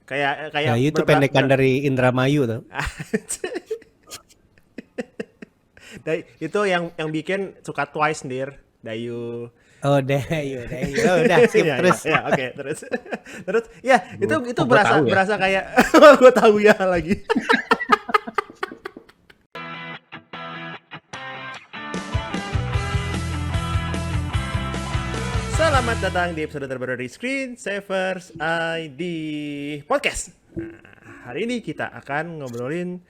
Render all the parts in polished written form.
Kayak Dayu itu pendekan dari Indramayu tuh. Itu yang bikin suka Twice Dir, Dayu. Oh, Dayu. Oh, udah skip Ya, terus. oke, terus. Terus ya, itu Gua tahu ya. berasa kayak gue tahu ya lagi. Selamat datang di episode terbaru dari Screen Savers ID Podcast. Nah, hari ini kita akan ngobrolin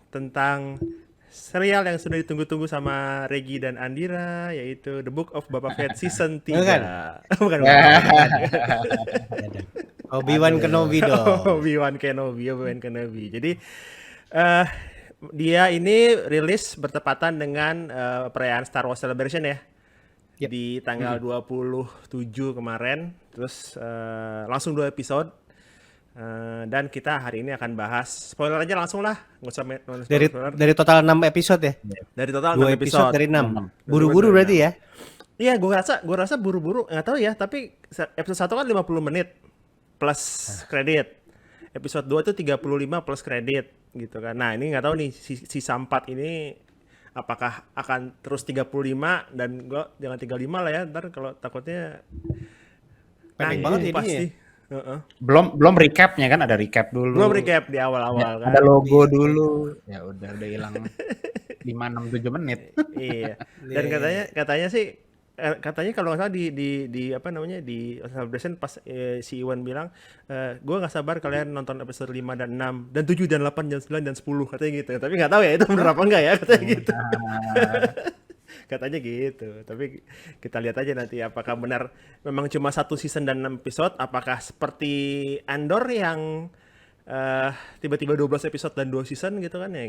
tentang serial yang sudah ditunggu-tunggu sama Regi dan Andira, yaitu The Book of Boba Fett Season 3. Bukan. Obi-Wan Kenobi dong. Obi-Wan Kenobi. Jadi dia ini rilis bertepatan dengan perayaan Star Wars Celebration ya. Yep. Di tanggal 27 kemarin. Terus langsung 2 episode. Dan kita hari ini akan bahas spoiler aja langsung lah, nggak usah spoiler. Dari total 6 episode ya? Dari total 2 6 episode dari 6. Buru-buru berarti ya? Iya, gue rasa buru-buru, nggak tahu ya, tapi episode 1 kan 50 menit plus kredit. Episode 2 itu 35 plus kredit gitu kan. Nah, ini nggak tahu nih sisa 4 ini apakah akan terus 35 dan gue jangan 35 lah ya, ntar kalau takutnya Pendek banget ini pasti. ya? Belum recapnya kan, ada recap dulu. Belum recap di awal-awal kan. Ada logo dulu. Ya udah hilang 5 6 7 menit. Iya. Dan katanya sih katanya kalau nggak salah di apa namanya di celebration pas si Iwan bilang gue nggak sabar kalian nonton episode 5 dan 6 dan 7 dan 8 dan 9 dan 10 katanya gitu. Tapi nggak tahu ya itu benar apa enggak ya, katanya gitu. Katanya gitu. Tapi kita lihat aja nanti apakah benar memang cuma 1 season dan 6 episode, apakah seperti Andor yang tiba-tiba 12 episode dan 2 season gitu kan ya.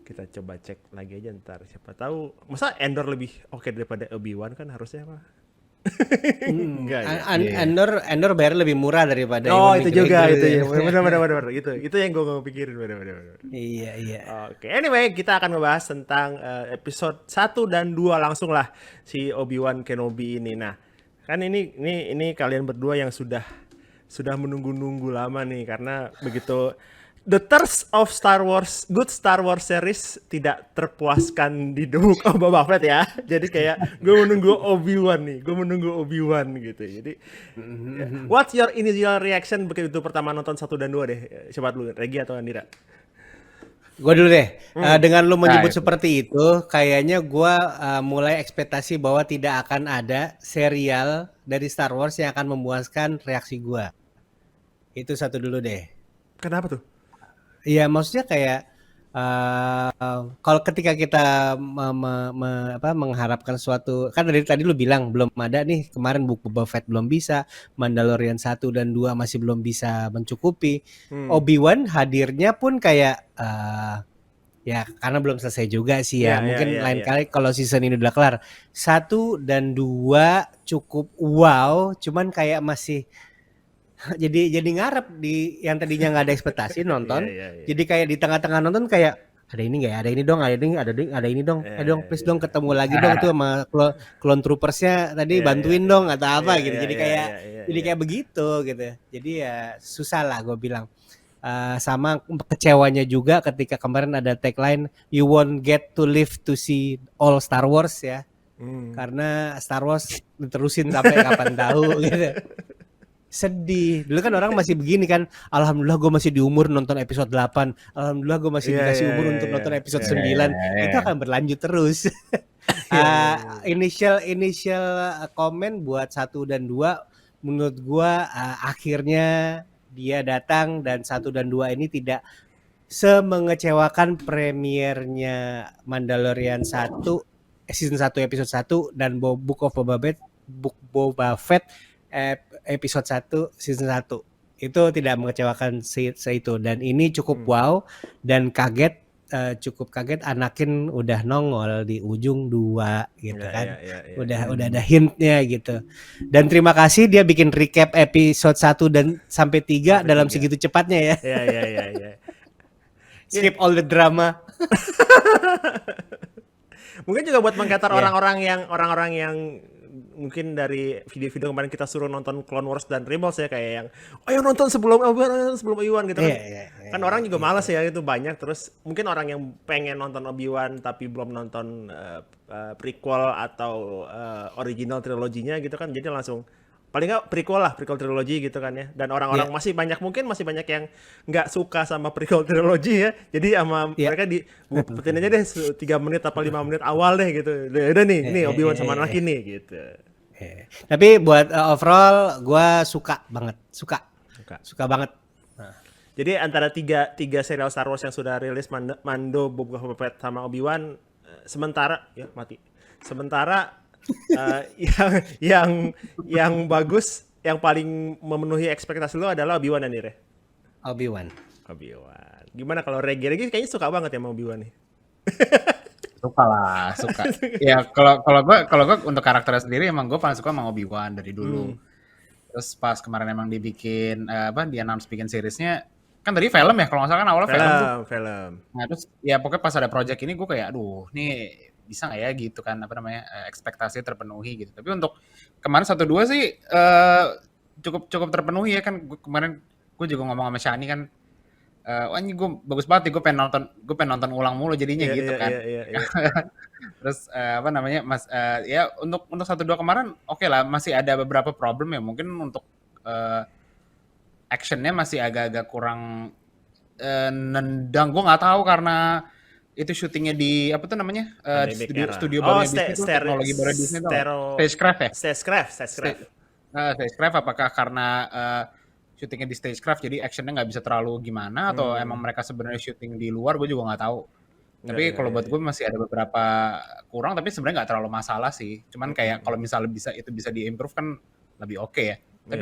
Kita coba cek lagi aja ntar, siapa tahu masa Andor lebih oke daripada Obi-Wan kan harusnya mah. Enggak ya. Andor bayar lebih murah daripada Oh, Ewan itu juga McGregor itu ya. ya. Benar. Itu yang gue pikirin benar. Iya. Oke, anyway, kita akan membahas tentang episode 1 dan 2 langsung lah si Obi-Wan Kenobi ini. Nah, kan ini kalian berdua yang sudah menunggu-nunggu lama nih, karena begitu The thirst of Star Wars, good Star Wars series tidak terpuaskan di The Book of Boba Fett ya. Jadi kayak gue menunggu Obi-Wan gitu. Jadi what's your initial reaction begitu pertama nonton 1 dan 2 deh? Coba dulu, Regi atau Andira? Gue dulu deh. Dengan lu menyebut seperti itu, kayaknya gue mulai ekspektasi bahwa tidak akan ada serial dari Star Wars yang akan memuaskan reaksi gue. Itu satu dulu deh. Kenapa tuh? Iya, maksudnya kayak kalau ketika kita mengharapkan suatu, kan dari tadi lu bilang belum ada nih, kemarin Book Boba Fett belum bisa, Mandalorian 1 dan 2 masih belum bisa mencukupi. Obi-Wan hadirnya pun kayak ya karena belum selesai juga sih ya. Mungkin lain kali kalau season ini udah kelar. 1 dan 2 cukup wow, cuman kayak masih jadi ngarep di yang tadinya nggak ada ekspektasi nonton. Jadi kayak di tengah-tengah nonton kayak ada ini nggak ya, ada ini dong, please dong ketemu lagi dong tuh sama clone troopersnya tadi, bantuin dong atau apa gitu. Jadi kayak begitu gitu. Jadi ya susah lah gue bilang. Sama kecewanya juga ketika kemarin ada tagline you won't get to live to see all Star Wars ya. Karena Star Wars diterusin sampai kapan tahu gitu. Sedih. Dulu kan orang masih begini kan, alhamdulillah gue masih di umur nonton episode 8, alhamdulillah gue masih dikasih umur untuk nonton episode 9. Itu akan berlanjut terus. Initial komen buat 1 dan 2 menurut gue akhirnya dia datang, dan 1 dan 2 ini tidak semengecewakan premiernya Mandalorian 1 season 1 episode 1 dan Book of Boba Fett episode 1 season 1 itu tidak mengecewakan itu, dan ini cukup wow dan cukup kaget Anakin udah nongol di ujung 2 gitu kan. Udah ada hintnya gitu. Dan terima kasih dia bikin recap episode 1 dan sampai 3 dalam segitu cepatnya ya. Iya. Skip all the drama. Mungkin juga buat mengkatar orang-orang yang mungkin dari video-video kemarin kita suruh nonton Clone Wars dan Rebels ya, kayak yang ayo nonton sebelum Obi-Wan gitu kan. Kan orang juga malas ya, itu banyak. Terus mungkin orang yang pengen nonton Obi-Wan tapi belum nonton prequel atau original triloginya gitu kan, jadi langsung paling nggak prequel trilogi gitu kan ya. Dan orang-orang masih banyak yang nggak suka sama prequel trilogi ya, jadi sama mereka putin aja deh 3 menit apa 5 menit awal deh gitu. Udah nih Obi-Wan sama Anakin nih gitu. Tapi buat overall gue suka banget, suka banget. Jadi antara tiga serial Star Wars yang sudah rilis, Mando, Boba Fett sama Obi-Wan, sementara yang bagus, yang paling memenuhi ekspektasi lo adalah Obi-Wan dan Ire. Obi-Wan. Gimana kalau Regi kayaknya suka banget ya sama Obi-Wan nih. Suka. Ya kalau gue untuk karakternya sendiri emang gue paling suka sama Obi-Wan dari dulu. Terus pas kemarin emang dibikin di announce bikin seriesnya, kan tadi film ya kalau nggak salah kan awalnya film. Nah terus ya pokoknya pas ada project ini gue kayak aduh nih bisa nggak ya gitu kan, ekspektasi terpenuhi gitu. Tapi untuk kemarin 1-2 sih cukup terpenuhi ya kan. Kemarin gue juga ngomong sama Shani kan, wah ini gue bagus banget nih, gue pengen nonton ulang mulu jadinya gitu kan. Terus ya untuk 1-2 kemarin oke lah, masih ada beberapa problem ya, mungkin untuk actionnya masih agak-agak kurang nendang. Gue nggak tahu karena itu syutingnya di apa tuh namanya studio barunya Disney tuh, teknologi baru Disney tuh Stagecraft. Apakah karena syutingnya di Stagecraft jadi actionnya nggak bisa terlalu gimana, atau emang mereka sebenarnya syuting di luar, gue juga nggak tahu. Tapi kalau buat gue masih ada beberapa kurang, tapi sebenarnya nggak terlalu masalah sih. Cuman kayak kalau misalnya bisa diimprove kan lebih oke ya. Tapi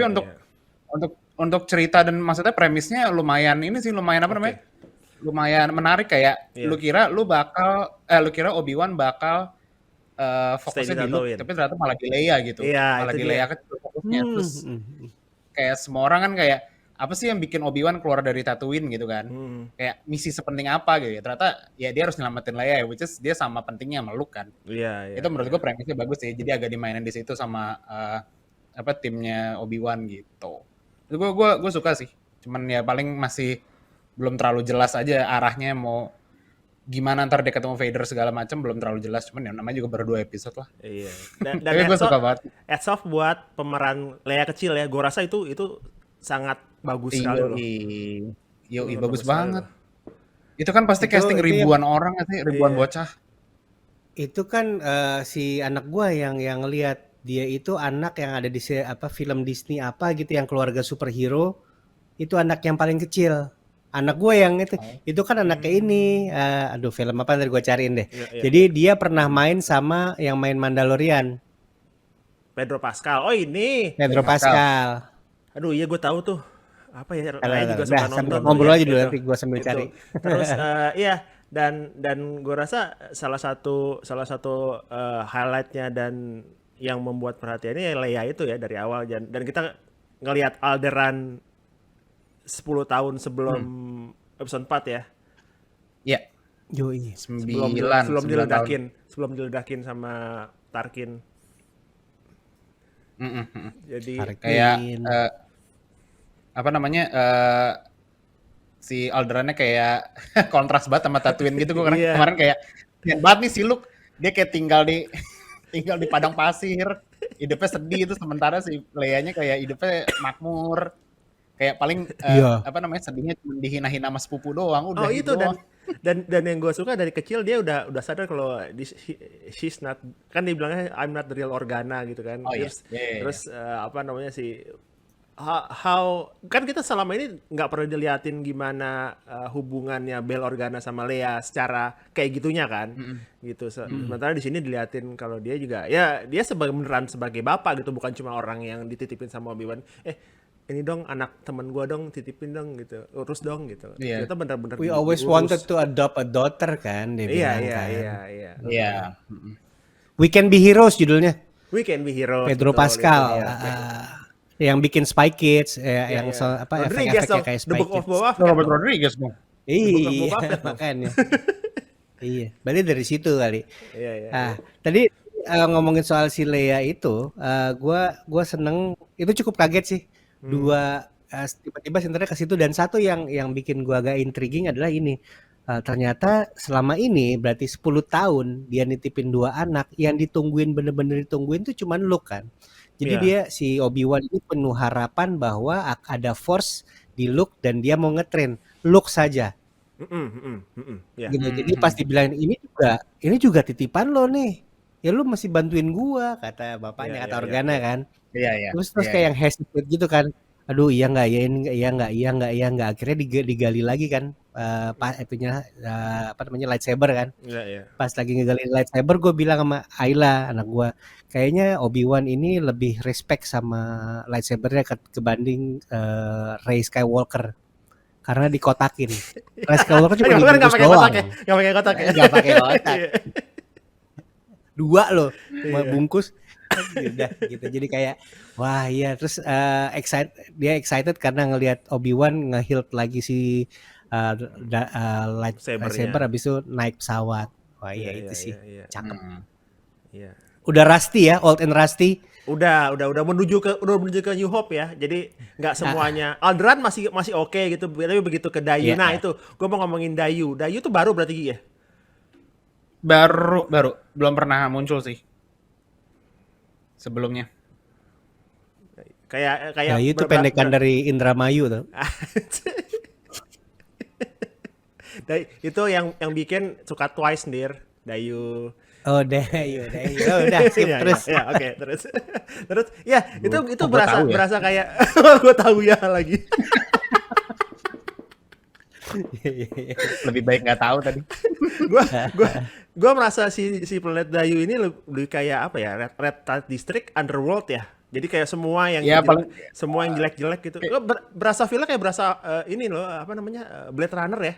untuk cerita dan maksudnya premisnya lumayan lumayan menarik. Kayak lu kira Obi-Wan bakal fokusnya di Luke, tapi ternyata malah di Leia gitu. Malah di Leia kecil fokusnya. Terus kayak semua orang kan kayak apa sih yang bikin Obi-Wan keluar dari Tatooine gitu kan. Kayak misi sepenting apa gitu ya. Ternyata ya dia harus nyelamatin Leia, which is dia sama pentingnya sama Luke kan. Itu menurut gue premisnya bagus sih. Jadi agak dimainin di situ sama timnya Obi-Wan gitu. Gue suka sih. Cuman ya paling masih belum terlalu jelas aja arahnya mau gimana, ntar dia ketemu Vader segala macam belum terlalu jelas. Cuman ya namanya juga baru 2 episode lah. Iya. Dan tapi gue suka banget. Hats off buat pemeran Leia kecil ya. Gue rasa itu sangat bagus sekali loh. Bagus banget. Itu kan pasti casting ribuan orang sih, ribuan bocah. Itu kan si anak gua yang ngelihat dia itu anak yang ada di film Disney apa gitu, yang keluarga superhero, itu anak yang paling kecil. Anak gue yang itu kan anaknya ini, film apa ntar gue cariin deh. Jadi dia pernah main sama yang main Mandalorian. Pedro Pascal. Oh ini. Pedro Pascal. Aduh iya gue tahu tuh. Apa ya? Saya juga suka nonton. Ngobrol aja dulu nanti gue sambil cari. Terus dan gue rasa salah satu highlightnya dan yang membuat perhatiannya ya Leia itu ya dari awal, dan kita ngelihat Alderaan 10 tahun sebelum episode 4 ya. Iya. Yoi. Sebelum diledakin sama Tarkin. Jadi kayak si Alderaannya kayak kontras banget sama Tatooine gitu. Gue kemarin kayak banget nih si Luke, dia kayak tinggal di padang pasir, hidupnya sedih itu, sementara si Leia-nya kayak hidupnya makmur. Kayak paling sedihnya cuma dihina-hina sama sepupu doang, udah. Itu doang. Dan yang gue suka dari kecil dia udah sadar kalau she's not, kan dia bilangnya I'm not the real Organa gitu kan. Terus how kan kita selama ini nggak pernah diliatin gimana hubungannya Bail Organa sama Leia secara kayak gitunya kan. Gitu. Sementara di sini diliatin kalau dia juga ya dia beneran sebagai bapak gitu, bukan cuma orang yang dititipin sama Obi-Wan. Ini dong anak temen gue dong, titipin dong gitu, urus dong gitu. Kita bener-bener we always wanted to adopt a daughter kan, dia bilang kan. Iya. We Can Be Heroes judulnya. We Can Be Heroes. Pedro Pascal. Yang bikin Spy Kids, yang efek-efeknya kayak Spy Kids. Robert Rodriguez dong. Iya, makanya. Iya, berarti dari situ kali. Iya. Tadi ngomongin soal si Leia itu, gua seneng, itu cukup kaget sih. Dua tiba-tiba senternya ke situ, dan satu yang bikin gua agak intriguing adalah ini. Ternyata selama ini berarti 10 tahun dia nitipin 2 anak, yang ditungguin bener-bener ditungguin tuh cuman Luke kan. Jadi Iya. dia si Obi-Wan ini penuh harapan bahwa ada Force di Luke dan dia mau ngetrain Luke saja. Ya. Gitu. Jadi pas dibilang ini juga titipan lo nih. Ya lu masih bantuin gua, kata bapaknya, Iya, kata iya, Organa iya. kan. Iya, iya. Terus Iya, kayak iya. yang hesitate gitu kan. Aduh, iya nggak, ya ini nggak, iya nggak, iya nggak, iya nggak. Akhirnya digali lagi kan. Pas itunya apa namanya, lightsaber kan. Iya, iya. Pas lagi ngegali lightsaber, gue bilang sama Ayla, anak gue, kayaknya Obi-Wan ini lebih respect sama lightsabernya kebanding Rey Skywalker, karena dikotakin. Rey Skywalker cuma Kan nggak dibungkus pakai kotak doang, ya? Nggak pakai kotak ya? nggak pakai kotak, Iya. 2 loh Iya. bungkus. Udah gitu, jadi kayak wah iya. Terus dia excited karena ngelihat Obi-Wan nge-hilt lagi si lightsaber, habis itu naik pesawat. Wah iya, itu sih Iya. cakep. Iya. Udah rusty ya, old and rusty. Udah menuju ke New Hope ya. Jadi nggak semuanya. Alderaan masih oke gitu. Tapi begitu ke Dayu. Iya. Nah, itu gue mau ngomongin Dayu. Dayu tuh baru berarti ya? Baru belum pernah muncul sih sebelumnya. Kayak Dayu itu pendekan dari Indramayu tuh. Itu yang bikin suka Twice Dir, Dayu. Oh, Dayu. Oh, udah sip Iya, terus. iya, oke, terus. Terus ya, itu gua tahu ya. berasa kayak gue tahu ya lagi. Lebih baik nggak tahu tadi. Gua merasa si planet Dayu ini lebih kayak apa ya? Red Tide District Underworld ya. Jadi kayak semua yang Ya, paling- semua yang jelek-jelek gitu. Lo berasa feel kayak berasa ini loh, apa namanya? Blade Runner ya.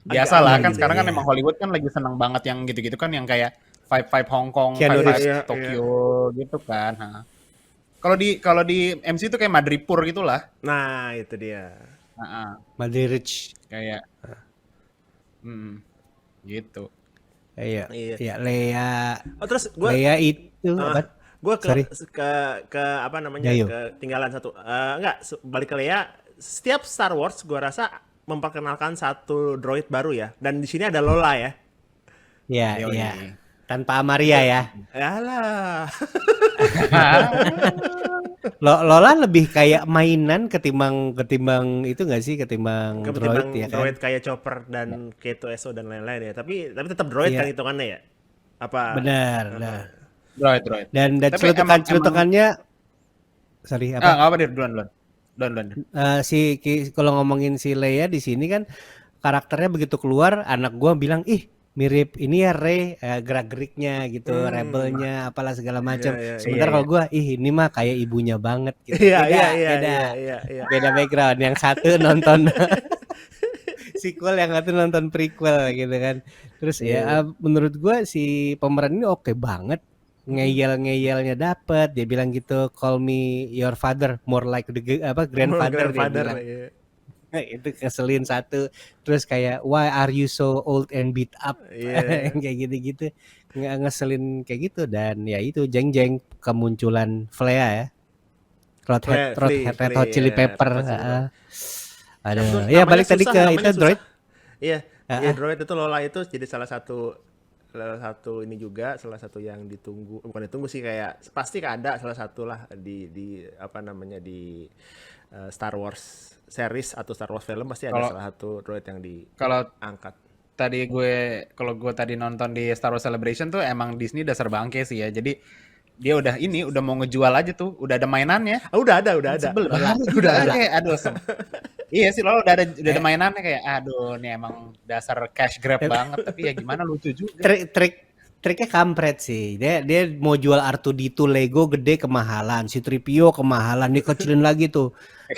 Biasa lah kan gitu, sekarang kan iya. emang Hollywood kan lagi seneng banget yang gitu-gitu kan, yang kayak vibe Hong Kong, Keanu vibe Reeves. Iya, Tokyo gitu kan. Nah. Kalau di MC itu kayak Madripoor gitulah. Nah, itu dia. Nah, Madrid. kayak gitu. Iya. Iya. Iya, Leia. Oh, terus gua Leia itu apa? gue Sorry. ke apa namanya, Dayu. ketinggalan satu, enggak, balik ke Leia. Setiap Star Wars gue rasa memperkenalkan satu droid baru ya, dan di sini ada Lola ya. Iya, Yoi. iya. Tanpa Amaria ya. Yalah. Lola lebih kayak mainan ketimbang itu nggak sih, ketimbang droid Ketimbang ya kan? droid kayak Chopper dan K2SO dan lain-lain ya, tapi tetap droid Iya. kan hitungannya ya, apa? Benar. Nah. Droid. Dan Tapi celutukannya, sorry apa? nggak apa deh, duluan. Kalau ngomongin si Leia di sini kan karakternya begitu keluar, anak gua bilang, ih mirip ini ya Rey, gerak-geriknya gitu, rebelnya, apalah segala macam. Iya, Sementara iya, kalau gua, ih ini mah kayak ibunya banget gitu. Iya, Beda, iya, beda. iya. Beda background. Yang satu nonton sequel, yang satu nonton prequel gitu kan. Terus ya menurut gua si pemeran ini oke banget. Ngeyel-ngeyelnya dapet. Dia bilang gitu, call me your father, more like the grandfather, dia bilang. Iya. Itu keselin satu. Terus kayak why are you so old and beat up, Iya. kayak gitu-gitu, ngeselin kayak gitu. Dan ya itu jeng-jeng kemunculan Flea ya, Red Hot Chili Pepper. Aduh, ya balik tadi ke itu droid. Iya, droid itu Lola itu jadi salah satu ini juga, salah satu yang bukan ditunggu sih, kayak pasti ada salah satu lah di apa namanya, di Star Wars series atau Star Wars film pasti ada salah satu droid yang diangkat. Kalau gue tadi nonton di Star Wars Celebration tuh emang Disney dasar bangke sih ya. Jadi dia udah mau ngejual aja tuh, udah ada mainannya. Udah ada. Sebel banget. Udah ada. Kayak aduh. Iya sih, lo udah ada mainannya, kayak aduh nih emang dasar cash grab banget, tapi ya gimana, lucu juga. Triknya kampret sih. Dia mau jual R2D2 Lego gede kemahalan, C-3PO kemahalan, dikecilin lagi tuh.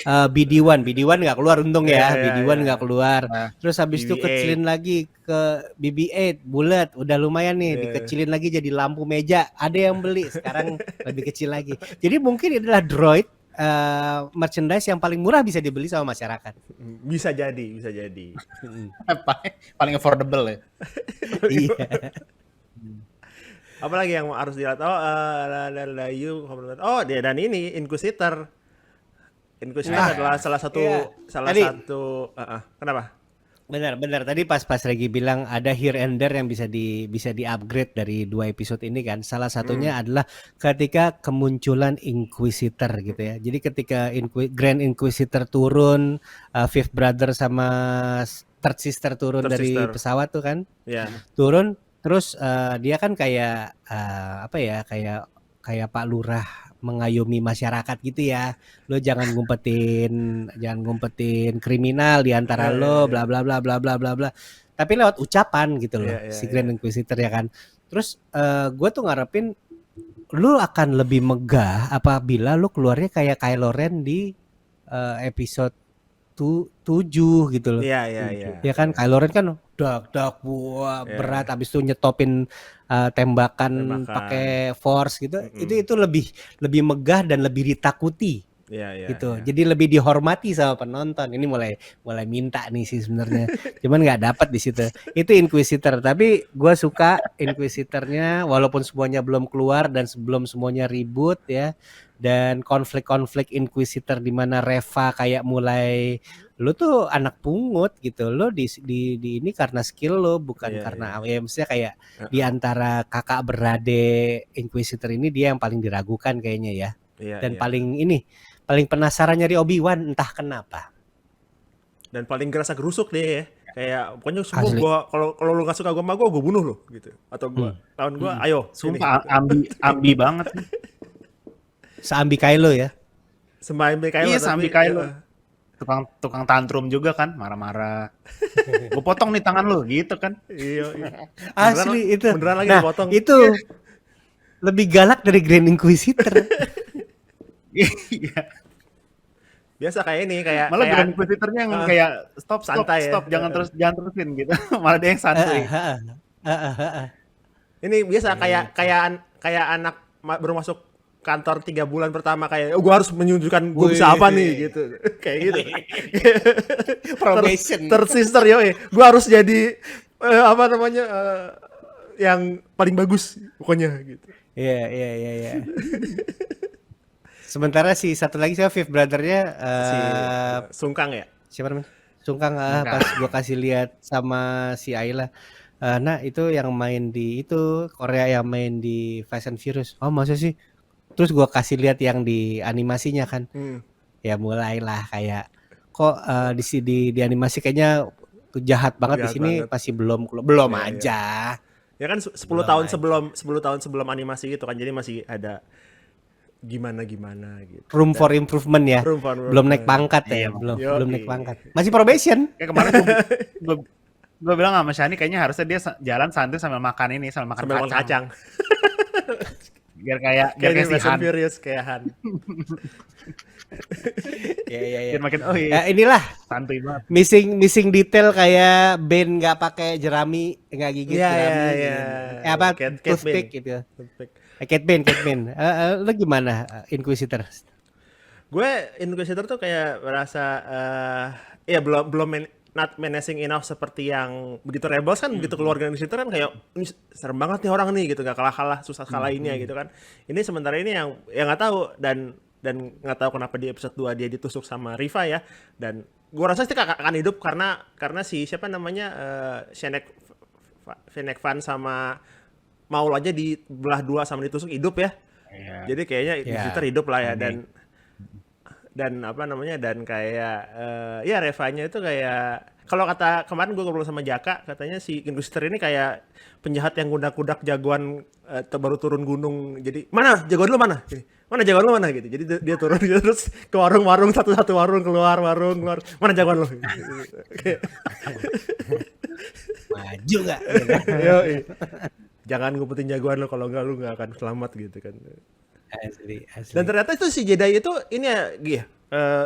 BD-1 nggak keluar untung ya. BD-1 nggak keluar. Terus habis itu kecilin lagi ke BB-8 bulat, udah lumayan nih, dikecilin lagi jadi lampu meja. Ada yang beli, sekarang lebih kecil lagi. Jadi mungkin ini adalah droid merchandise yang paling murah bisa dibeli sama masyarakat. Bisa jadi. Paling affordable ya. Iya. Apalagi yang harus dilihat? Oh, oh, dia dan ini Inquisitor. Inquisitor adalah salah iya. Tadi satu. Kenapa? benar. Tadi pas Regi bilang ada here and there yang bisa di-upgrade dari 2 episode ini kan. Salah satunya adalah ketika kemunculan Inquisitor gitu ya. Jadi ketika Grand Inquisitor turun, Fifth Brother sama Third Sister turun Third dari Sister. pesawat tuh kan. Ya. Turun terus dia kan kayak apa ya, kayak Pak Lurah mengayomi masyarakat gitu ya. Lo jangan ngumpetin kriminal di antara lo bla bla bla bla bla bla bla. Tapi lewat ucapan gitu loh Iya, si Grand Inquisitor ya kan. Terus gue tuh ngarepin lu akan lebih megah apabila lu keluarnya kayak Kylo Ren di episode 7 gitu loh. Iya. Ya kan Kylo Ren kan dak wah Iya. berat habis itu nyetopin tembakan pakai force gitu. Itu lebih megah dan lebih ditakuti Iya. gitu. Jadi lebih dihormati sama penonton. Ini mulai minta nih sih sebenarnya. Cuman nggak dapat di situ. Itu Inquisitor. Tapi gue suka Inquisitornya walaupun semuanya belum keluar dan sebelum semuanya ribut ya. Dan konflik-konflik Inquisitor di mana Reva kayak mulai lu tuh anak pungut gitu. Lu di ini karena skill lo bukan karena maksudnya kayak di antara kakak beradik Inquisitor ini dia yang paling diragukan kayaknya ya. Dan paling penasaran nyari Obi-Wan entah kenapa. Dan paling gerasa gerusuk deh ya. Kayak pokoknya semua gua kalau lu gak suka gua sama gua bunuh lu gitu. Atau gua lawan gua ayo. Sumpah ambi banget. Seambi Kylo ya. Seambi Kylo. Iya, seambi Kylo. Tukang tantrum juga kan, marah-marah. Gue potong nih tangan lu gitu kan. Iya. Asli itu. Beneran lagi dipotong. Itu lebih galak dari Grand Inquisitor. Iya. Biasa kayak ini kayak malah Grand Inquisitornya yang kayak stop santai jangan terusin gitu. Malah dia yang santai. Ini biasa kayak anak baru masuk kantor 3 bulan pertama kayak gue harus menunjukkan gue bisa apa nih gitu. Kayak gitu. Probation. Third Sister yoi. Gue harus jadi apa namanya yang paling bagus pokoknya gitu. Iya. Sementara si satu lagi siapa Fifth Brother-nya si Sungkang ya? Siapa namanya? Sungkang pas gue kasih lihat sama si Ayla. Nah itu yang main di itu Korea yang main di Fast and Furious. Oh masa sih? Terus gue kasih lihat yang di animasinya kan. Ya mulailah kayak kok di animasi kayaknya jahat banget di sini masih belum aja. Ya kan 10 tahun sebelum animasi gitu kan. Jadi masih ada gimana gitu. Room for improvement ya. Belum naik pangkat ya, belum naik pangkat. Masih probation. Kayak kemarin gue bilang sama Shani kayaknya harusnya dia jalan santai sambil makan kacang. biar kayak si Han. Furious kayak Han. Iya. Biar makin inilah santuy banget. Missing detail kayak Ben nggak pakai jerami, nggak gigit jerami. Iya. Apa toothpick gitu. Cat Bane. Lo gimana Inquisitor? Gue Inquisitor tuh kayak merasa ya belum not menacing enough seperti yang begitu Rebels kan begitu keluar Inquisitor kan kayak serem banget nih orang nih gitu, gak kalah susah kalahinnya gitu kan. Ini sementara ini yang nggak tahu dan nggak tahu kenapa di episode 2 dia ditusuk sama Riva ya, dan gue rasa sih akan hidup karena si siapa namanya Fennec Van sama Maul aja dibelah 2 sama ditusuk hidup ya. Jadi kayaknya Inquisitor hidup lah ya. Dan apa namanya dan kayak ya Revanya itu kayak kalau kata kemarin gue ngobrol sama Jaka, katanya si Inquisitor ini kayak penjahat yang kudak-kudak jagoan baru turun gunung. Jadi mana jagoan lu mana? Mana jagoan lu mana gitu. Jadi dia turun gitu, terus ke warung satu-satu warung keluar. Mana jagoan lu? Maju nggak? Jangan ngumpetin jagoan lo, kalau enggak lu nggak akan selamat gitu kan. Asli. Dan ternyata itu si Jedi itu ini ya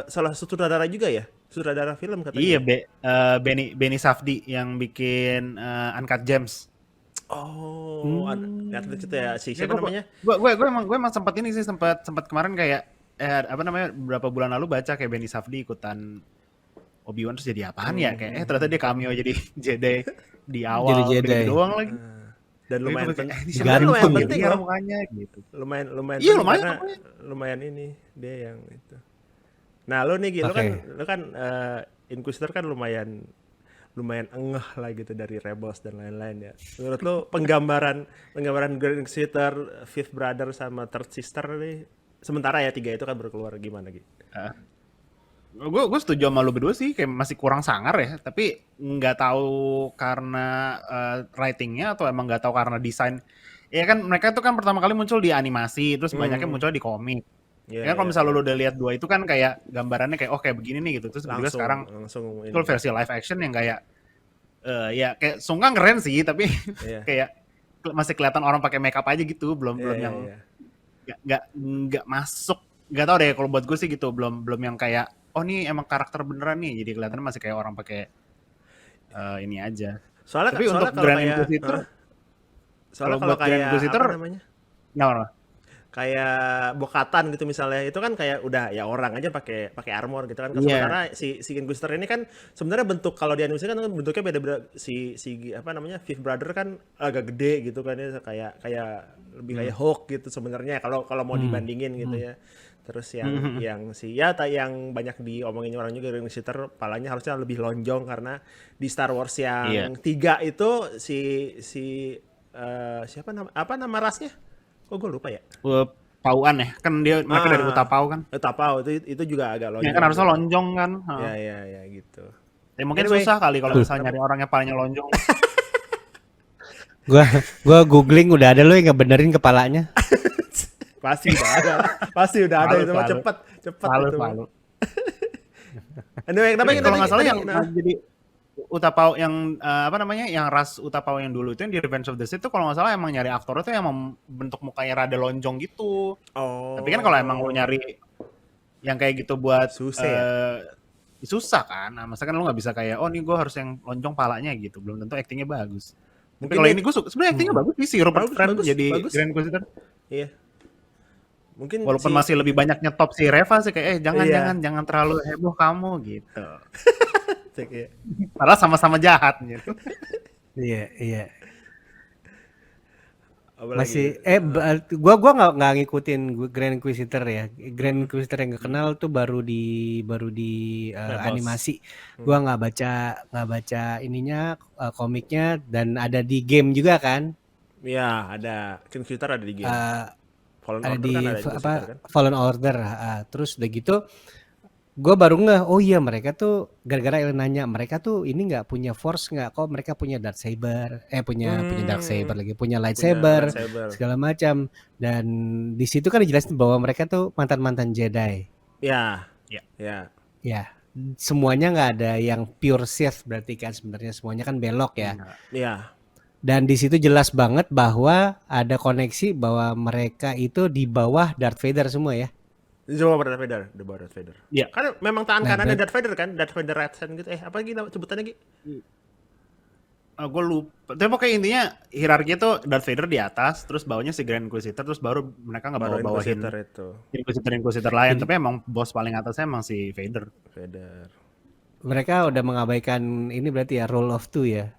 salah satu sutradara juga ya, sutradara film katanya. Iya, Benny Safdie yang bikin Uncut Gems. Oh, Netflix itu ya si siapa namanya? Gue emang sempat kemarin kayak apa namanya beberapa bulan lalu baca kayak Benny Safdie ikutan Obi-Wan terus jadi apaan ya kayak ternyata dia cameo jadi Jedi di awal jadi Jedi doang lagi. Dan Tapi lumayan gue kayak, penting. ini Sebenarnya Gantung lumayan ya, penting ya loh. mukanya gitu. Lumayan lumayan Iya penting lumayan karena pokoknya. lumayan ini dia yang itu. Nah, lu nih Gi, Oke. lu kan Inquisitor kan lumayan lumayan engeh lah gitu dari Rebels dan lain-lain ya. Menurut lu penggambaran Grand Inquisitor, Fifth Brother sama Third Sister nih sementara ya 3 itu kan baru keluar gimana gitu. Gue setuju sama lu berdua sih, kayak masih kurang sangar ya, tapi nggak tahu karena writingnya atau emang nggak tahu karena desain. Ya kan mereka tuh kan pertama kali muncul di animasi, terus banyaknya muncul di komik. Ya kan kalau misalnya lu udah lihat 2 itu kan kayak gambarannya kayak kayak begini nih gitu. Terus juga sekarang langsung muncul versi live action yang kayak ya kayak Sungkang keren sih, tapi Iya. kayak masih kelihatan orang pakai makeup aja gitu, belum Iya, yang iya. nggak masuk. Nggak tahu deh kalau buat gue sih gitu, belum yang kayak oh nih emang karakter beneran nih, jadi kelihatannya masih kayak orang pakai ini aja. Soalnya Tapi untuk kalau Grand kayak Inquisitor, soalnya kalau kalau buat Grand kayak Inquisitor, apa namanya? nah, Kayak Bo-Katan gitu misalnya, itu kan kayak udah ya orang aja pakai armor gitu kan. Iya. Sementara si Inquisitor ini kan sebenarnya bentuk kalau di animasi kan bentuknya beda-beda. Si apa namanya Fifth Brother kan agak gede gitu kan ya, kayak lebih kayak Hulk gitu sebenarnya kalau mau dibandingin gitu ya. Terus yang yang banyak diomongin orang juga Inquisitor palanya harusnya lebih lonjong karena di Star Wars yang 3 itu siapa nama rasnya? Kok gue lupa ya? Pauan ya, kan mereka dari Utapau kan. Utapau itu juga agak lonjong. Ya kan harusnya lonjong kan. Ya gitu. Ya mungkin Anyway. susah kali kalau misalnya nyari orang yang palanya lonjong. Gua googling udah ada lo yang ngebenerin kepalanya. Pasti udah ada itu mah Selalu. cepet Selalu. itu. Anyway, Kalau nggak salah yang jadi Utapau yang yang ras Utapau yang dulu itu yang di Revenge of the Sith itu kalau nggak salah emang nyari aktornya tuh yang bentuk mukanya rada lonjong gitu. Oh. Tapi kan kalau emang lo nyari yang kayak gitu buat Susah ya? susah kan. Nah, masa kan lo nggak bisa kayak oh nih gue harus yang lonjong palanya gitu. Belum tentu aktingnya bagus. Tapi Mungkin kalau dia- ini gue sebenarnya aktingnya bagus sih, si Rupert Friend bagus, jadi bagus. Grand Inquisitor. Iya. Mungkin Walaupun masih lebih banyak nyetop si Reva sih kayak Iya. jangan terlalu heboh kamu gitu. cek ya. Padahal sama-sama jahat gitu. Iya. Apalagi? Masih gua nggak ngikutin Grand Inquisitor ya. Grand Inquisitor yang gue kenal tuh baru di Rebels. animasi. Gua nggak baca ininya komiknya dan ada di game juga kan. Iya, ada Inquisitor ada di game. Fallen Ada Order di kan ada Inquisitor kan. Fallen Order. Terus udah gitu gue baru ngeh, oh iya mereka tuh gara-gara Ellen nanya, mereka tuh ini nggak punya force nggak, kok mereka punya dark saber, punya dark saber lagi, punya lightsaber, lightsaber. segala macam. Dan di situ kan dijelasin bahwa mereka tuh mantan Jedi. Ya. Ya. Ya. Ya, semuanya nggak ada yang pure Sith berarti kan, sebenarnya semuanya kan belok ya. Iya. Dan di situ jelas banget bahwa ada koneksi bahwa mereka itu di bawah Darth Vader semua ya. Coba Darth Vader, The Darth Vader. Iya. Kan memang tangan Nah, kanannya Darth Vader kan, Darth Vader Red Hand gitu. Apa lagi sebutannya Gi? Gue lupa. Tapi pokoknya intinya hierarki itu Darth Vader di atas, terus bawahnya si Grand Inquisitor, terus baru mereka nggak Baru bawa-bawahin Inquisitor itu. Inquisitor lain. Tapi emang bos paling atasnya emang si Vader. Vader. Mereka udah mengabaikan ini berarti ya rule of two ya.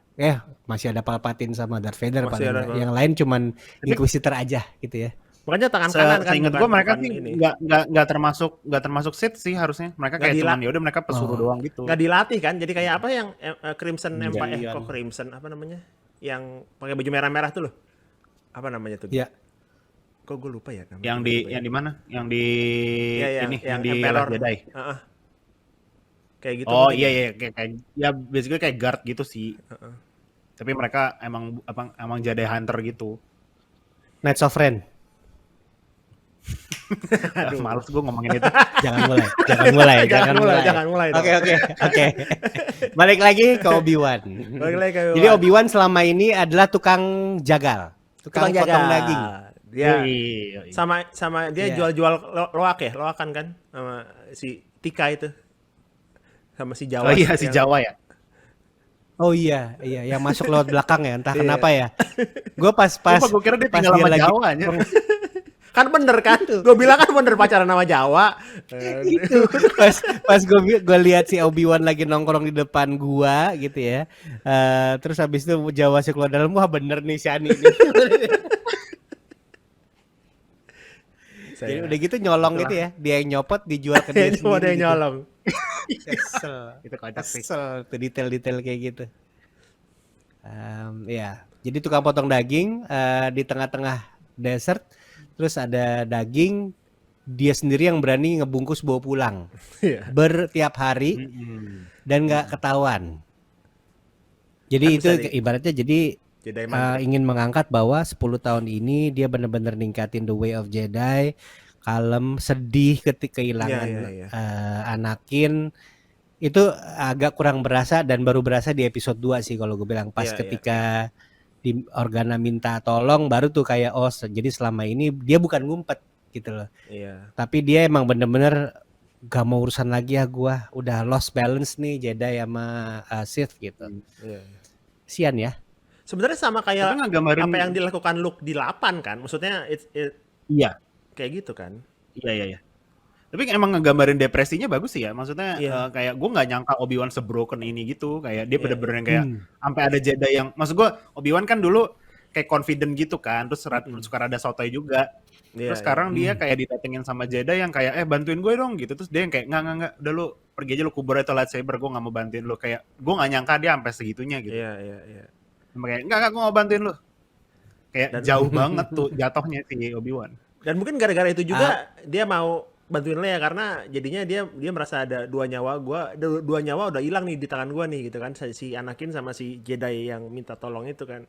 Masih ada Palpatine sama Darth Vader Masih paling ada, nggak. Yang lain cuman Inquisitor aja gitu ya. Makanya tangan kanan kan. Seingat gue bukan- mereka bukan sih ini. nggak termasuk Sith sih harusnya. Mereka Nggak kayak dila- cuman yaudah mereka pesuruh doang gitu. Nggak dilatih kan, jadi kayak apa yang Crimson Empire, Jadian. kok Crimson apa namanya? Yang pakai baju merah-merah tuh loh. Apa namanya tuh? Ya. Kok gue lupa ya namanya. Yang di mana? Yang di Iya, yang di Emperor. Last Jedi. Heeh. Kayak gitu. Oh mungkin. iya kayak ya basically kayak guard gitu sih. Tapi mereka emang Jedi Hunter gitu. Knights of Ren. Aduh. Males gue ngomongin itu. Jangan mulai. Jangan mulai dong. Oke. Balik lagi ke Obi-Wan. Balik lagi ke Jadi Obi-Wan selama ini adalah tukang jagal, tukang potong daging. Dia Yoi. sama dia Iya. jual-jual loakan kan sama si Tika itu. Sama si Jawa. Oh iya si yang- Jawa ya. Oh iya, yang masuk lewat belakang ya, entah kenapa ya. Gue pas Gue kira dia tinggal sama lagi Jawa aja. Kan bener kan? Gue bilang kan bener pacaran sama Jawa. Gitu. Pas gue lihat si Obi-Wan lagi nongkrong di depan gua gitu ya. Terus habis itu Jawa sih keluar dalam, wah bener nih Shani nih. Jadi udah gitu nyolong gitu ya. Dia yang nyopot dijual ke dia Ini mau ada sendiri yang gitu. nyolong. Kesel. Itu kocak sih. Kesel tuh detail-detail kayak gitu. Ya, jadi tukang potong daging di tengah-tengah desert, terus ada daging, dia sendiri yang berani ngebungkus bawa pulang Iya. bertiap hari dan nggak ketahuan. Jadi Kan itu bisa ibaratnya jadi Jedi mind. ingin mengangkat bahwa 10 tahun ini dia benar-benar ningkatin the way of Jedi, kalem, sedih ketika kehilangan Iya. Anakin. Itu agak kurang berasa dan baru berasa di episode 2 sih kalau gue bilang pas Iya. ketika di Organa minta tolong baru tuh kayak jadi selama ini dia bukan ngumpet gitu loh. Iya. Tapi dia emang bener-bener gak mau urusan lagi ya gua, udah lost balance nih Jedi sama Sith gitu. Iya. Sian ya. Sebenarnya sama Tapi kayak ngegambarin apa yang dilakukan Luke di 8 kan? Maksudnya iya. kayak gitu kan? Iya. Tapi emang ngegambarin depresinya bagus sih ya. Maksudnya Iya. kayak gue nggak nyangka Obi-Wan sebroken ini gitu. Kayak dia Iya. bener-bener yang kayak sampai ada Jedi yang, maksud gue Obi-Wan kan dulu kayak confident gitu kan. Terus suka rada sotoy juga. Iya, Terus sekarang dia kayak didatengin sama Jedi yang kayak bantuin gue dong gitu. Terus dia yang kayak enggak, udah lu pergi aja lu kubur itu lightsaber, gue nggak mau bantuin lu. Kayak gue nggak nyangka dia sampai segitunya gitu. Iya. Sampai kayak enggak gue mau bantuin lu. Kayak jauh banget tuh jatuhnya si Obi-Wan. Dan mungkin gara-gara itu juga dia mau bantuin Leia karena jadinya dia merasa ada dua nyawa udah hilang nih di tangan gua nih gitu kan, si Anakin sama si Jedi yang minta tolong itu kan.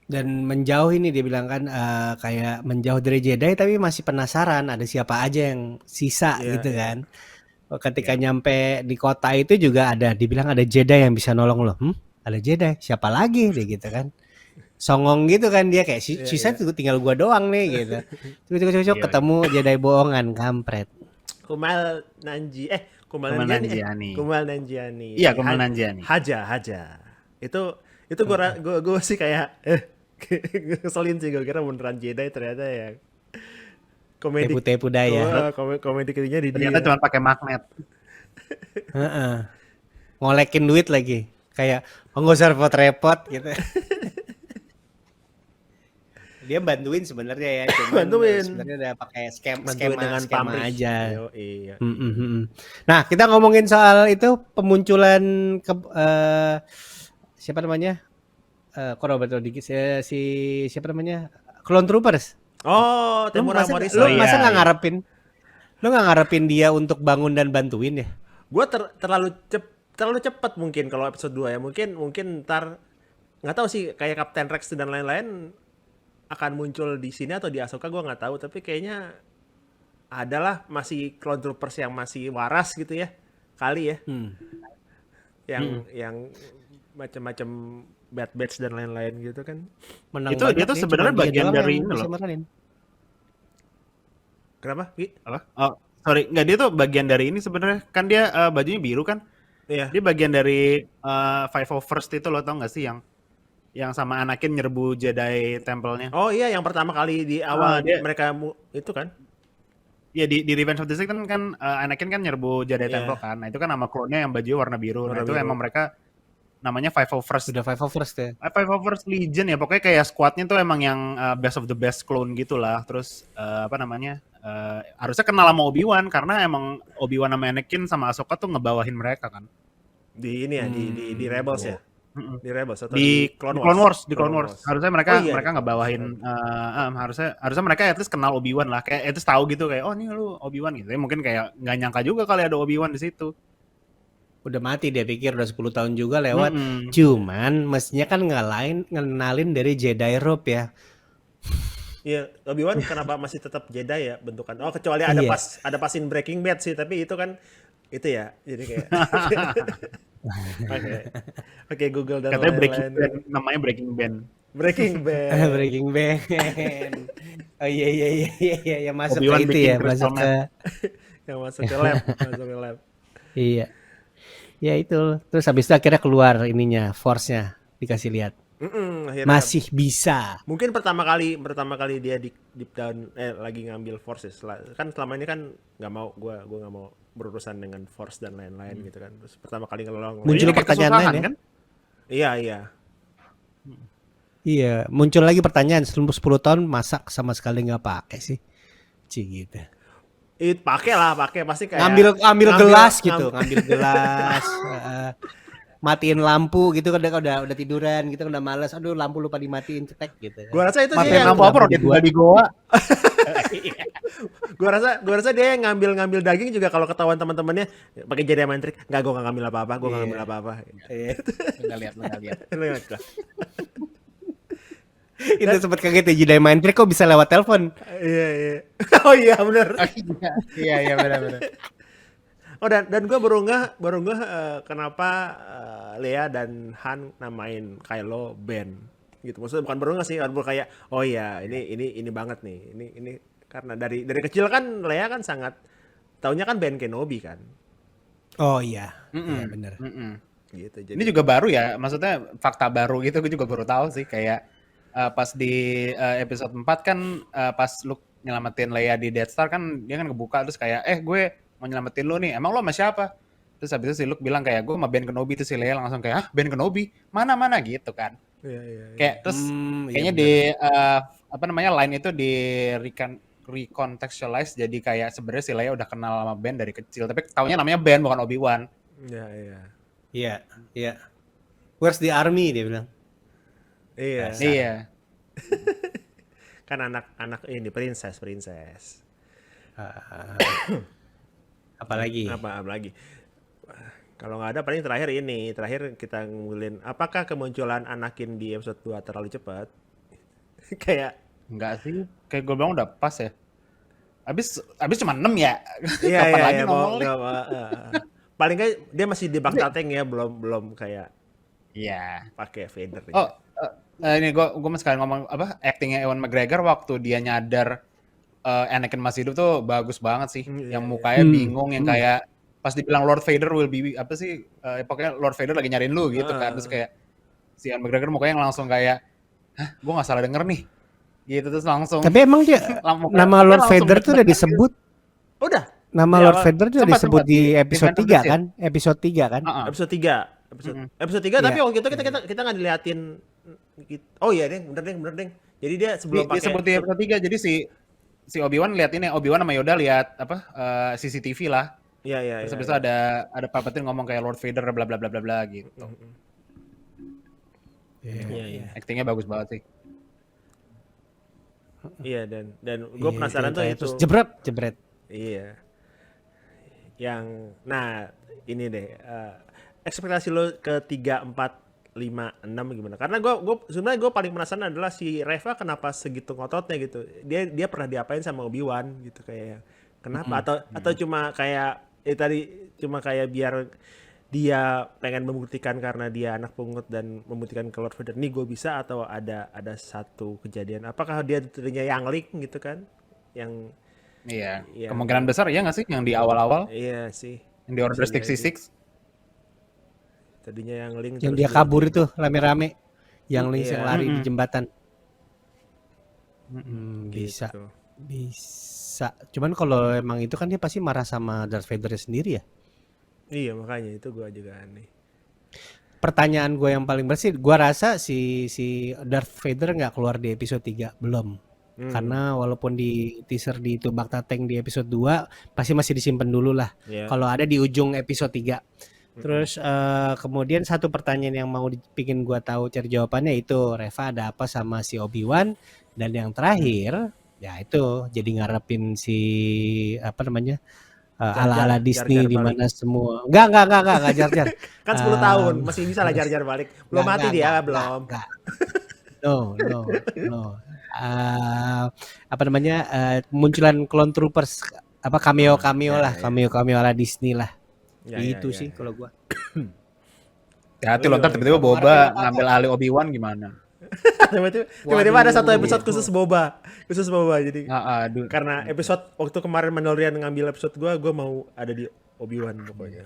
Dan menjauh ini dia bilang kan kayak menjauh dari Jedi tapi masih penasaran ada siapa aja yang sisa gitu kan. Ketika nyampe di kota itu juga dibilang ada Jedi yang bisa nolong lo. Ada Jedi, siapa lagi deh gitu kan. Songong gitu kan dia kayak sisa tinggal gua doang nih gitu. Cuk ketemu Jedi bohongan kampret. Kumail Nanjiani. Iya, Kumail Nanjiani. Haja. Itu gua sih kayak ngeselin sih, gua kira beneran Jedi ternyata ya komedi. Tepu-tepu daya. Komedi ketinya di Ternyata cuma pakai magnet. Ngolekin duit lagi. Kayak nggak usah repot-repot gitu. Dia bantuin sebenarnya ya, cuman sebenarnya udah pakai skema aja. Iya. Nah, kita ngomongin soal itu pemunculan siapa namanya? Si siapa namanya? Clone Troopers. Oh, Temuera Morrison. Lu masa nggak ngarepin? Lu nggak ngarepin dia untuk bangun dan bantuin ya? Gua terlalu cepat mungkin kalau episode 2 ya. Mungkin ntar nggak tahu sih, kayak Captain Rex dan lain-lain akan muncul di sini atau di Ahsoka, gue nggak tahu, tapi kayaknya adalah masih Clone Troopers yang masih waras gitu ya kali ya, yang macam-macam Bad Batch dan lain-lain gitu kan. Menang itu sebenarnya bagian dari ini loh. Kenapa? Apa? Oh, sorry, nggak, dia tuh bagian dari ini sebenarnya kan, dia bajunya biru kan. Iya. Dia bagian dari 501st itu, lo tau nggak sih yang sama Anakin nyerbu Jedi Temple-nya. Oh iya, yang pertama kali di awal mereka itu kan. Iya, di Revenge of the Sith kan Anakin kan nyerbu Jedi Temple kan. Nah, itu kan nama klonnya yang bajunya warna biru. Nah, itu emang mereka namanya 501st. Sudah 501st ya. 501st Legion ya, pokoknya kayak squadnya tuh emang yang best of the best clone gitulah. Terus apa namanya? Harusnya kenal sama Obi-Wan karena emang Obi-Wan sama Anakin sama Ahsoka tuh ngebawahin mereka kan. Di ini ya, di Rebels ya. Di Rebels atau di Clone Wars. Harusnya mereka ngebawahin iya. harusnya mereka at least kenal Obi-Wan lah, kayak at least tahu gitu kayak, oh nih lu Obi-Wan gitu. Ya, mungkin kayak nggak nyangka juga kali ada Obi-Wan di situ. Udah mati dia pikir, udah 10 tahun juga lewat. Cuman mestinya kan ngenalin dari Jedi Robe ya. Iya, Obi-Wan kenapa masih tetap Jedi ya bentukan. Oh, kecuali ada pasin Breaking Bad sih, tapi itu kan itu ya. Jadi kayak Oke, Google dan katanya lain-lain. Namanya Breaking Bad. Breaking Bad. Oh iya yang masuk Obi-Wan ke itu ya, masuk ke yang masuk ke lab. Iya. Ya itu. Terus habis itu akhirnya keluar ininya, force-nya dikasih lihat. Akhirnya Masih bisa. mungkin pertama kali dia di deep down lagi ngambil forces lah. Kan selama ini kan nggak mau gua nggak mau berurusan dengan force dan lain-lain gitu kan. Terus pertama kali ngelolong. Muncul Ini kayak pertanyaan kesusahan, lain ya. kan? Iya. Iya, muncul lagi pertanyaan 10 tahun masa sama sekali nggak pakai sih. Gitu. Pakai pasti kayak Ngambil gelas ngam- gitu, ngambil gelas, matiin lampu gitu kan udah tiduran gitu udah malas, aduh lampu lupa dimatiin cetek gitu kan. Gua rasa itu dia Matiin yang lampu apa? Dia tinggal di goa. gua rasa dia yang ngambil daging juga kalau ketahuan teman-temannya pakai jari main trik. Enggak, gua enggak ngambil apa-apa, gua enggak ngambil apa-apa. Iya. Nggak lihat. Lihat lah. Itu sempat kaget ya Jedi Mind Trick kok bisa lewat telepon. Iya. Oh iya benar. Iya benar. Oh dan gue baru nggak kenapa Leia dan Han namain Kylo Ben gitu. Maksudnya bukan baru nggak sih, baru kayak oh iya ini banget nih. Ini karena dari kecil kan Leia kan sangat taunya kan Ben Kenobi kan. Oh iya. Iya benar. Gitu. Ini juga baru ya, maksudnya fakta baru gitu, gue juga baru tahu sih kayak pas di episode 4 kan pas Luke nyelamatin Leia di Death Star kan dia kan ngebuka terus kayak gue mau nyelamatin lu nih, emang lu sama siapa? Terus habis itu si Luke bilang kayak gue sama Ben Kenobi, terus si Leia langsung kayak Ben Kenobi mana gitu kan. Iya. Kayak terus kayaknya iya di line itu di recontextualize jadi kayak sebenarnya si Leia udah kenal sama Ben dari kecil, tapi taunya namanya Ben bukan Obi-Wan. Iya. Iya. Where's the army dia bilang. Iya. Kan anak ini princess. Apalagi? Apa lagi? Kalau nggak ada paling terakhir kita ngulin apakah kemunculan Anakin di episode 2 terlalu cepat? Kayak Enggak sih, kayak gue bilang udah pas ya. Abis cuma 6 ya. iya Kapan lagi mau nongol nih? paling kayak dia masih di Bacta-Tank ya, belum kayak Iya. pakai Vader. Oh, ini gue masih sekali ngomong apa actingnya Ewan McGregor waktu dia nyadar Anakin masih hidup tuh bagus banget sih. Yang mukanya bingung, yang kayak pas dibilang Lord Vader will be apa sih? Pokoknya Lord Vader lagi nyariin lu gitu kan. Terus kayak si Ewan McGregor mukanya langsung kayak, hah, gue nggak salah denger nih. Gitu terus langsung. Tapi emang dia nama Lord Vader tuh udah disebut. Udah. Nama Ya, Lord Vader tuh sempat disebut di di episode Phantom 3 Menace kan? Episode 3 kan? Episode 3. Episode 3 tapi Iya. waktu itu kita nggak diliatin oh iya bener deng. Jadi dia sebelum pakai disebut di episode 3 jadi si Obi-Wan lihat ini, Obi-Wan sama Yoda lihat apa CCTV lah. Iya. Terus habis itu ada Palpatine ngomong kayak Lord Vader bla bla bla bla bla gitu. Iya. Actingnya bagus banget sih. Iya dan gue penasaran tuh itu. Terus jebret. Iya. Yang nah ini deh ekspektasi lo ke 3, 4, 5, 6 gimana? Karena sebenarnya gue paling penasaran adalah si Reva kenapa segitu ngototnya gitu. Dia pernah diapain sama Obi-Wan gitu kayak kenapa atau cuma kayak cuma kayak biar dia pengen membuktikan karena dia anak pungut dan membuktikan ke Lord Vader nih gue bisa, atau ada satu kejadian apakah dia tadinya Youngling gitu kan yang Iya. Iya. Kemungkinan besar ya nggak sih yang di awal-awal iya sih yang di Order Bisa jadi. 66. tadinya Youngling Yang terus dia kabur itu rame-rame. Yang Link yang Iya. lari di jembatan. gitu. Bisa. Cuman kalau emang itu kan dia pasti marah sama Darth Vader sendiri ya. Iya makanya itu gue juga aneh. Pertanyaan gue yang paling bersih, gue rasa si Darth Vader nggak keluar di episode 3 belum. Karena walaupun di teaser di itu Bacta-Tank di episode 2 pasti masih disimpan dulu lah. Iya. Kalau ada di ujung episode 3. Terus kemudian satu pertanyaan yang mau bikin gue tahu cari jawabannya itu Reva ada apa sama si Obi-Wan, dan yang terakhir ya itu jadi ngarepin si apa namanya ala-ala Disney Jar Jar di balik. mana semua. Enggak Jar Jar. Kan 10 tahun masih bisa lah Jar Jar balik. Belum mati dia belum. Enggak. No. Apa namanya munculan clone troopers apa cameo lah, cameo ala Disney lah. Ya, Itu ya, sih ya. kalau gua. Hati lo ntar tiba-tiba Boba ngambil alih Obi-Wan gimana? Tiba-tiba ada satu episode khusus Boba jadi Aduh. karena episode waktu kemarin Mandalorian ngambil episode gue mau ada di Obi-Wan pokoknya.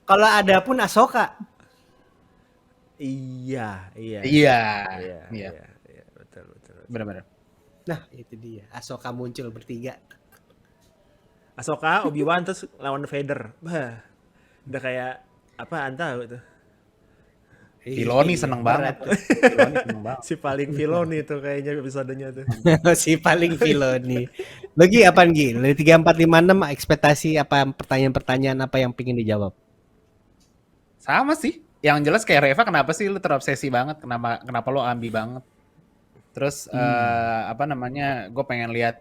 Kalau ada pun Ahsoka. Iya, iya. Iya. Iya, Iya. iya, iya, betul, betul, betul. Benar-benar. Nah, itu dia. Ahsoka muncul bertiga. Ahsoka, Obi-Wan terus lawan Vader. Bah, udah kayak apa Anta gitu. Filoni Iya, seneng berat banget tuh. Filoni seneng banget. Si paling Filoni tuh kayaknya episodenya tuh. Si paling Filoni. Lagi apaan Gi? Dari 3, 4, 5, 6 ekspektasi apa pertanyaan-pertanyaan apa yang pengen dijawab? Sama sih. Yang jelas kayak Reva, kenapa sih lu terobsesi banget? Kenapa lu ambi banget? Terus apa namanya? Gue pengen lihat.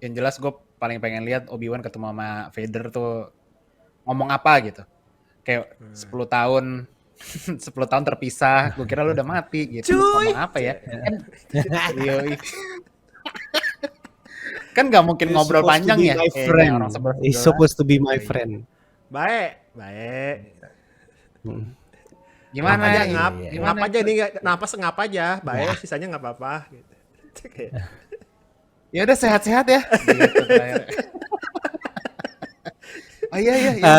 Yang jelas gue paling pengen lihat Obi-Wan ketemu sama Vader tuh ngomong apa gitu. Kayak 10 tahun 10 tahun terpisah. Gue kira lu udah mati gitu. Terus Cuy. ngomong apa ya? Kan, yoi. Kan gak mungkin ngobrol panjang ya. My Kayak friend. orang sebelah. He's supposed to be my Yoi. friend. Baik, baik. Hmm. Gimana? Ngap aja, Iya, ngap. iya. Ngap aja nih, napas ngap aja. Baik, sisanya nggak apa-apa gitu. Kayak, Ya udah sehat-sehat ya. Gitu, terakhir. Oh iya iya. iya.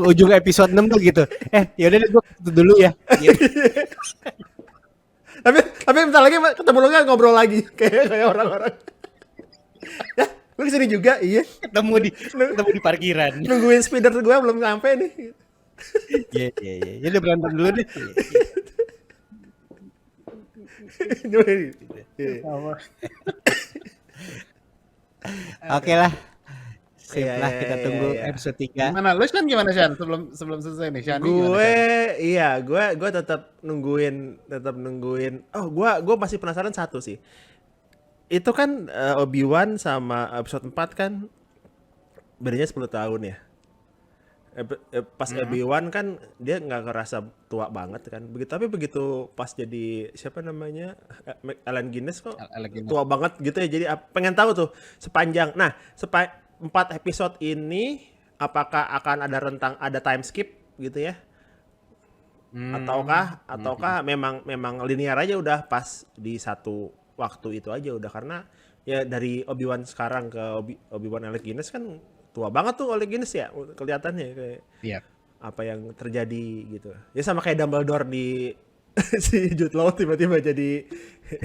Ujung episode 6 tuh gitu. Yaudah deh gue dulu ya. Gitu. tapi bentar lagi ketemu lu nggak ngobrol lagi kayak orang-orang. Ya, lu kesini juga, iya. ketemu di parkiran. Nungguin speeder gue belum sampai nih. Iya. Jadi berantem dulu deh. Iya. Oke lah. Sip Iya, lah iya, kita iya, tunggu iya. episode 3. Gimana? Lu Shan gimana Shan? Sebelum selesai nih Shan. Gue tetap nungguin. Oh, gue masih penasaran satu sih. Itu kan Obi-Wan sama episode 4 kan bedanya 10 tahun ya. Pas Obi-Wan kan dia nggak ngerasa tua banget kan. Tapi begitu pas jadi siapa namanya Allen Guinness kok tua banget gitu ya. Jadi pengen tahu tuh sepanjang. Nah, 4 episode ini apakah akan ada time skip gitu ya? Ataukah memang linear aja udah pas di satu waktu itu aja udah, karena ya dari Obi-Wan sekarang ke Obi-Wan Alec Guinness kan tua banget tuh Alec Guinness ya kelihatannya kayak Iya. apa yang terjadi gitu. Ya sama kayak Dumbledore di si Jude Law tiba-tiba jadi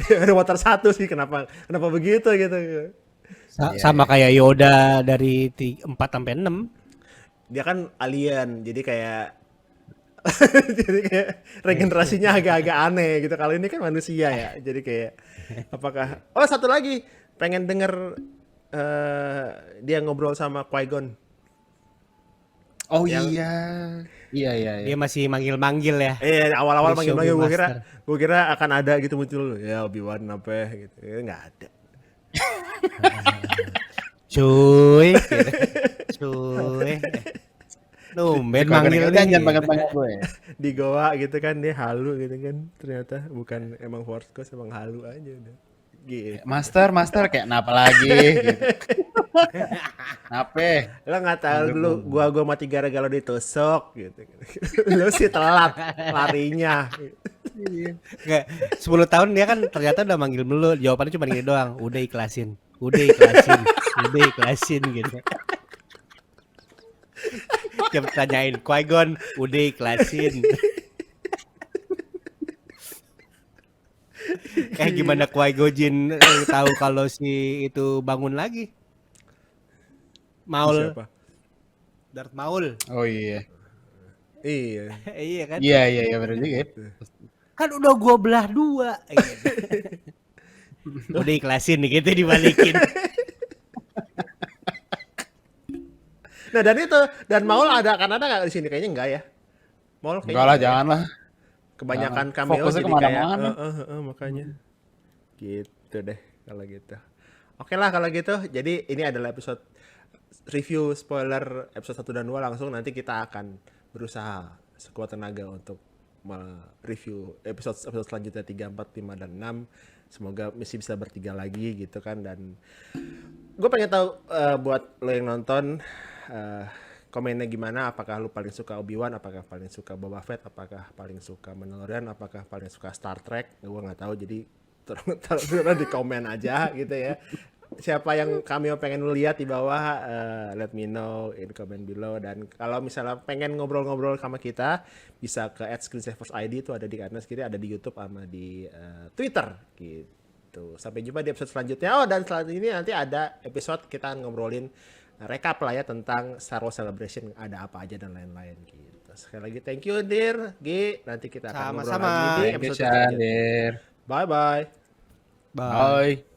Harry Potter 1 sih, kenapa begitu gitu. Sama kayak Yoda dari 4 sampai 6. Dia kan alien jadi kayak jadi kayak regenerasinya agak-agak aneh gitu. Kalau ini kan manusia ya. Jadi kayak apakah satu lagi pengen denger dia ngobrol sama Qui-Gon. Oh Yang- iya. Iya. Dia masih manggil-manggil ya. Awal-awal Please show manggil-manggil me gue kira akan ada gitu muncul ya Obi-Wan apa gitu. Ya nggak ada. Cuy. Gitu. Cuy. Tumben manggilnya. Jangan banget gue. Di goa gitu kan dia halu gitu kan. Ternyata bukan emang Force Ghost, emang halu aja udah. Gitu. Master kayak kenapa lagi gitu. Kenapa? Lo nggak tahu dulu gua mati gara-gara lo ditusuk gitu. Lo sih telat larinya. Nggak, 10 tahun dia kan ternyata udah manggil mulu. Jawabannya cuma gini doang. Udah ikhlasin gitu. Dia tanyain Qui-Gon, udah ikhlasin. Gimana Qui-Gon Jinn tahu kalau si itu bangun lagi? Maul, Siapa? Darth Maul. Oh iya. Iya. Iya kan? Iya benar juga. Ya. Kan udah gua belah dua. Gitu. Udah ikhlasin nih gitu dibalikin. Nah dan Maul akan ada nggak di sini? Kayaknya enggak ya. Maul kayaknya Enggak lah, jangan lah. kebanyakan Jangan. cameo Fokusnya jadi kayak kemana-mana. makanya gitu deh kalau gitu. Oke lah kalau gitu. Jadi ini adalah episode review spoiler episode 1 dan 2. Langsung nanti kita akan berusaha sekuat tenaga untuk mereview episode selanjutnya 3, 4, 5 dan 6. Semoga masih bisa bertiga lagi gitu kan. Dan gue pengen tahu buat lo yang nonton komennya gimana, apakah lu paling suka Obi-Wan, apakah paling suka Boba Fett, apakah paling suka Mandalorian, apakah paling suka Star Trek, gue nggak tahu, jadi taruh di komen aja gitu ya. siapa yang cameo pengen lu lihat di bawah, let me know in comment below. Dan kalau misalnya pengen ngobrol-ngobrol sama kita, bisa ke @screensaversID itu ada di kanan kiri, ada di YouTube sama di Twitter gitu. Sampai jumpa di episode selanjutnya. Oh, dan selanjutnya ini nanti ada episode kita ngobrolin recap lah ya tentang Star Wars Celebration, ada apa aja dan lain-lain gitu. Sekali lagi thank you Dir, G. Nanti kita akan ngobrol Sama-sama. lagi di Thank you, episode selanjutnya. Shadir. Bye bye. Bye. Bye.